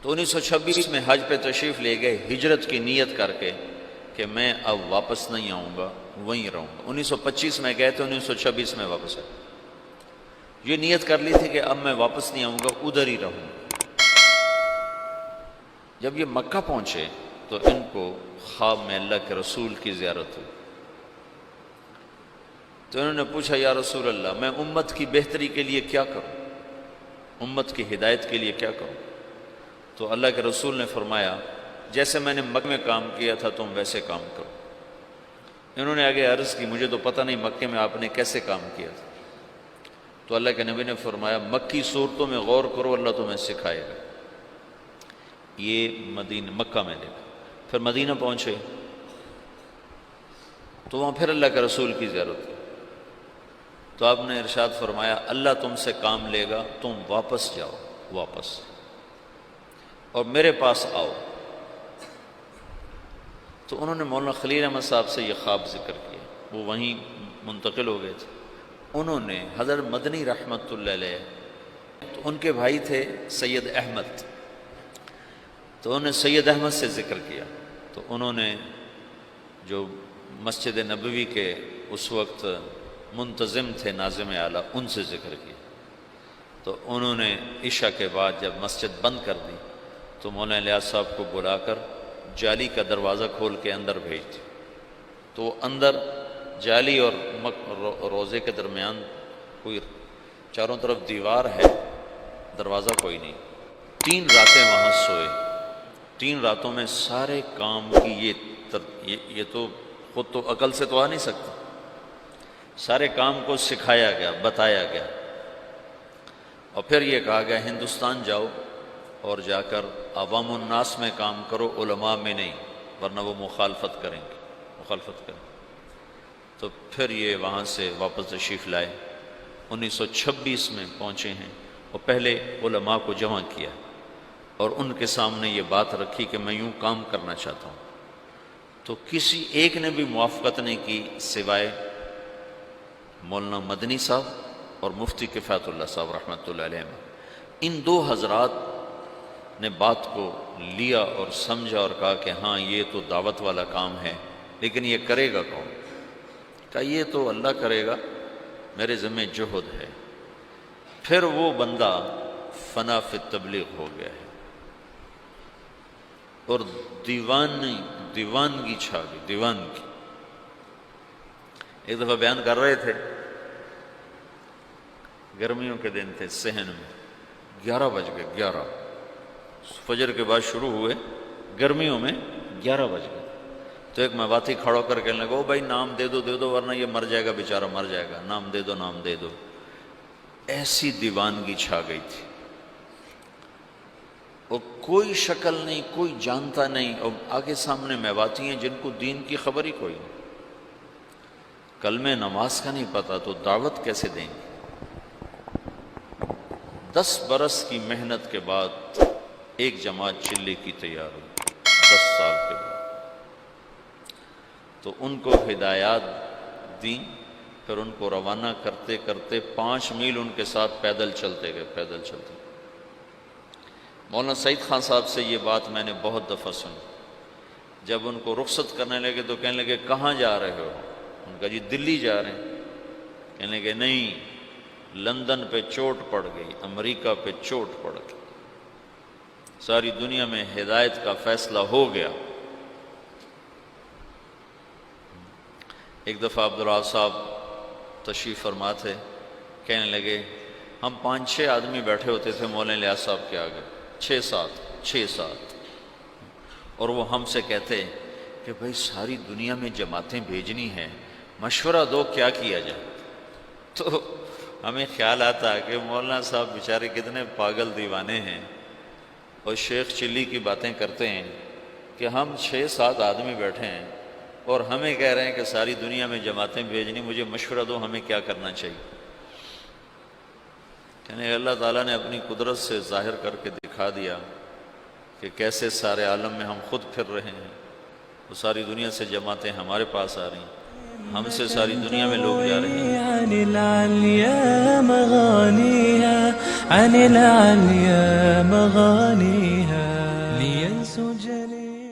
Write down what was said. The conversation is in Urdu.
تو 1926 میں حج پہ تشریف لے گئے ہجرت کی نیت کر کے کہ میں اب واپس نہیں آؤں گا، وہیں رہوں گا۔ 1925 میں گئے تھے، 1926 میں واپس آئے۔ یہ نیت کر لی تھی کہ اب میں واپس نہیں آؤں گا، ادھر ہی رہوں گا۔ جب یہ مکہ پہنچے تو ان کو خواب میں اللہ کے رسول کی زیارت ہوئی، تو انہوں نے پوچھا یا رسول اللہ میں امت کی بہتری کے لیے کیا کروں، امت کی ہدایت کے لیے کیا کروں؟ تو اللہ کے رسول نے فرمایا جیسے میں نے مکہ میں کام کیا تھا تم ویسے کام کرو۔ انہوں نے آگے عرض کی مجھے تو پتہ نہیں مکے میں آپ نے کیسے کام کیا تھا، تو اللہ کے نبی نے فرمایا مکی صورتوں میں غور کرو، اللہ تمہیں سکھائے گا۔ یہ مکہ میں دیکھا۔ پھر مدینہ پہنچے تو وہاں پھر اللہ کے رسول کی زیارت ہوئی، تو آپ نے ارشاد فرمایا اللہ تم سے کام لے گا، تم واپس جاؤ، واپس اور میرے پاس آؤ۔ تو انہوں نے مولانا خلیل احمد صاحب سے یہ خواب ذکر کیا، وہ وہیں منتقل ہو گئے تھے۔ انہوں نے حضرت مدنی رحمۃ اللہ علیہ، تو ان کے بھائی تھے سید احمد، تو انہوں نے سید احمد سے ذکر کیا، تو انہوں نے جو مسجد نبوی کے اس وقت منتظم تھے ناظم اعلیٰ، ان سے ذکر کیا۔ تو انہوں نے عشاء کے بعد جب مسجد بند کر دی تو مولانا الیاس صاحب کو بلا کر جالی کا دروازہ کھول کے اندر بھیج دی، تو اندر جالی اور روزے کے درمیان کوئی چاروں طرف دیوار ہے، دروازہ کوئی نہیں۔ 3 راتیں وہاں سوئے۔ 3 راتوں میں سارے کام کی یہ تو خود تو عقل سے تو آ نہیں سکتا، سارے کام کو سکھایا گیا، بتایا گیا، اور پھر یہ کہا گیا ہندوستان جاؤ اور جا کر عوام الناس میں کام کرو، علماء میں نہیں، ورنہ وہ مخالفت کریں گے۔ تو پھر یہ وہاں سے واپس تشریف لائے، 1926 میں پہنچے ہیں، اور پہلے علماء کو جمع کیا اور ان کے سامنے یہ بات رکھی کہ میں یوں کام کرنا چاہتا ہوں۔ تو کسی ایک نے بھی موافقت نہیں کی سوائے مولانا مدنی صاحب اور مفتی کفایت اللہ صاحب رحمۃ اللہ علیہ۔ ان 2 حضرات نے بات کو لیا اور سمجھا اور کہا کہ ہاں یہ تو دعوت والا کام ہے، لیکن یہ کرے گا کون؟ کہا یہ تو اللہ کرے گا، میرے ذمہ جہد ہے۔ پھر وہ بندہ فنا فی تبلیغ ہو گیا ہے، اور دیوانگی چھا گئی، دیوانگی۔ ایک دفعہ بیان کر رہے تھے، گرمیوں کے دن تھے، صحن میں 11 بج گئے، 11 فجر کے بعد شروع ہوئے، گرمیوں میں 11 بج گئے۔ تو ایک مواتی کھڑا کر کہنے لگا بھائی نام دے دو ورنہ یہ مر جائے گا، بیچارہ مر جائے گا، نام دے دو۔ ایسی دیوانگی چھا گئی تھی، اور کوئی شکل نہیں، کوئی جانتا نہیں، اور آگے سامنے میواتی ہیں جن کو دین کی خبر ہی کوئی نہیں، کلمہ نماز کا نہیں پتہ، تو دعوت کیسے دیں گے؟ 10 برس کی محنت کے بعد ایک جماعت چلے کی تیار ہوئی، 10 سال کے بعد۔ تو ان کو ہدایات دیں، پھر ان کو روانہ کرتے کرتے 5 میل ان کے ساتھ پیدل چلتے گئے، پیدل چلتے۔ مولانا سعید خان صاحب سے یہ بات میں نے بہت دفعہ سنی، جب ان کو رخصت کرنے لگے تو کہنے لگے کہاں جا رہے ہو؟ ان کا جی دلی جا رہے ہیں۔ کہنے لگے نہیں، لندن پہ چوٹ پڑ گئی، امریکہ پہ چوٹ پڑ گئی، ساری دنیا میں ہدایت کا فیصلہ ہو گیا۔ ایک دفعہ عبدالرحمٰن صاحب تشریف فرما تھے، کہنے لگے ہم 5-6 آدمی بیٹھے ہوتے تھے مولانا الیاس صاحب کے آگے، 6-7، اور وہ ہم سے کہتے کہ بھائی ساری دنیا میں جماعتیں بھیجنی ہیں، مشورہ دو کیا کیا جائے۔ تو ہمیں خیال آتا کہ مولانا صاحب بیچارے کتنے پاگل دیوانے ہیں، اور شیخ چلی کی باتیں کرتے ہیں کہ ہم 6-7 آدمی بیٹھے ہیں اور ہمیں کہہ رہے ہیں کہ ساری دنیا میں جماعتیں بھیجنی، مجھے مشورہ دو ہمیں کیا کرنا چاہیے۔ یعنی اللہ تعالیٰ نے اپنی قدرت سے ظاہر کر کے دکھا دیا کہ کیسے سارے عالم میں ہم خود پھر رہے ہیں، وہ ساری دنیا سے جماعتیں ہمارے پاس آ رہی ہیں، ہم سے ساری دنیا میں لوگ جا رہے ہیں۔ عن العليا مغانيها، عن العليا مغانيها جلے